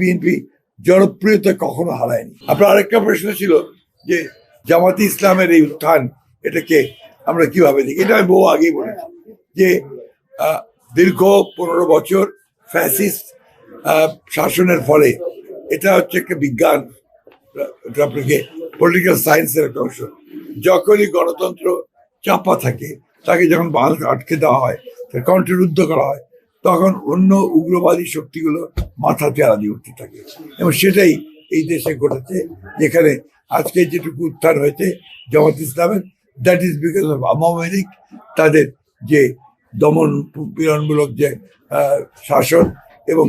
BNP জনপ্রিয়তা কখনো হারায়নি। আপনার আরেকটা প্রশ্ন ছিল যে জামাতে ইসলামের এই উত্থান, এটাকে আমরা কিভাবে দেখি। এটা আমি বহু আগেই বলেছি যে দীর্ঘ 15 বছর ফ্যাসিস্ট শাসনের ফলে এটা হচ্ছে একটা বিজ্ঞান, আপনাকে পলিটিক্যাল সায়েন্সের একটা অংশ। যখনই গণতন্ত্র চাপা থাকে, তাকে যখন বাঁধ আটকে দেওয়া হয়, কণ্ঠরুদ্ধ করা হয়, তখন অন্য উগ্রবাদী শক্তিগুলো মাথা পেয়ারা দিয়ে উঠতে থাকে। এবং সেটাই এই দেশে ঘটেছে, যেখানে আজকে যেটুকু উত্থান হয়েছে জামাত ইসলামের, that is because of Awami League, তাদের যে দমন পীড়নমূলক যে শাসন এবং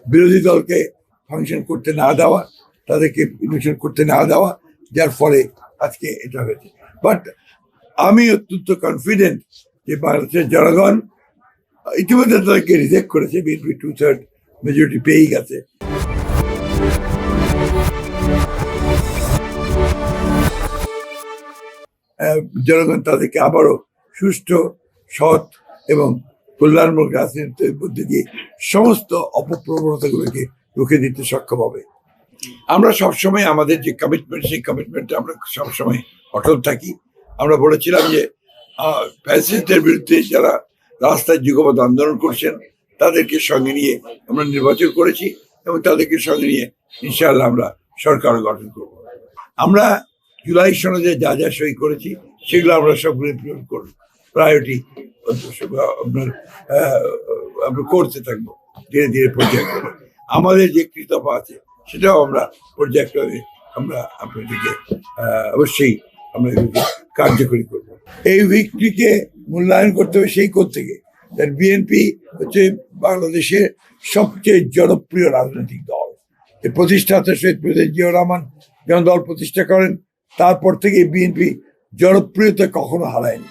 বিরোধী দলকে ফাংশন করতে না দেওয়া, তাদেরকে ইনভেশন করতে না দেওয়া, যার ফলে আজকে এটা হয়েছে। বাট আমি অত্যন্ত কনফিডেন্ট যে বাংলাদেশের জনগণ ইতিমধ্যে তাদেরকে রিজেক্ট করেছে। বিএনপি 2/3 মেজরিটি পেয়েই গেছে। জনগণ তাদেরকে আবারও সুষ্ঠু, সৎ এবং কল্যাণমূলক রাজনীতির মধ্যে দিয়ে সমস্ত অপপ্রবণতাগুলোকে রুখে দিতে সক্ষম হবে। আমরা সবসময় আমাদের যে কমিটমেন্ট, সেই কমিটমেন্টে আমরা সবসময় অটল থাকি। আমরা বলেছিলাম যে ফ্যাসিস্টদের বিরুদ্ধে যারা রাস্তায় যুগপৎ আন্দোলন করছেন, তাদেরকে সঙ্গে নিয়ে আমরা নির্বাচন করেছি এবং তাদেরকে সঙ্গে নিয়ে ইনশাআল্লাহ আমরা সরকার গঠন করব। আমরা জুলাই সনদে যা যা সই করেছি সেগুলো আমরা সবগুলো ইমপ্লিমেন্ট করব, প্রায়োরিটি আমরা করতে থাকবো ধীরে ধীরে পর্যায়ক্রমে। আমাদের যে কৃতজ্ঞতা আছে সেটাও আমরা পর্যায়ক্রমে আমরা আপনাদেরকে অবশ্যই আমরা এগুলোকে কার্যকরী করব। এই উইকটিকে মূল্যায়ন করতে হবে সেই কোণ থেকে। বিএনপি হচ্ছে বাংলাদেশের সবচেয়ে জনপ্রিয় রাজনৈতিক দল। এই প্রতিষ্ঠাতা শহীদ প্রেসিডেন্ট জিয়াউর রহমান যখন দল প্রতিষ্ঠা করেন, তারপর থেকে বিএনপি জনপ্রিয়তা কখনো হারায়নি।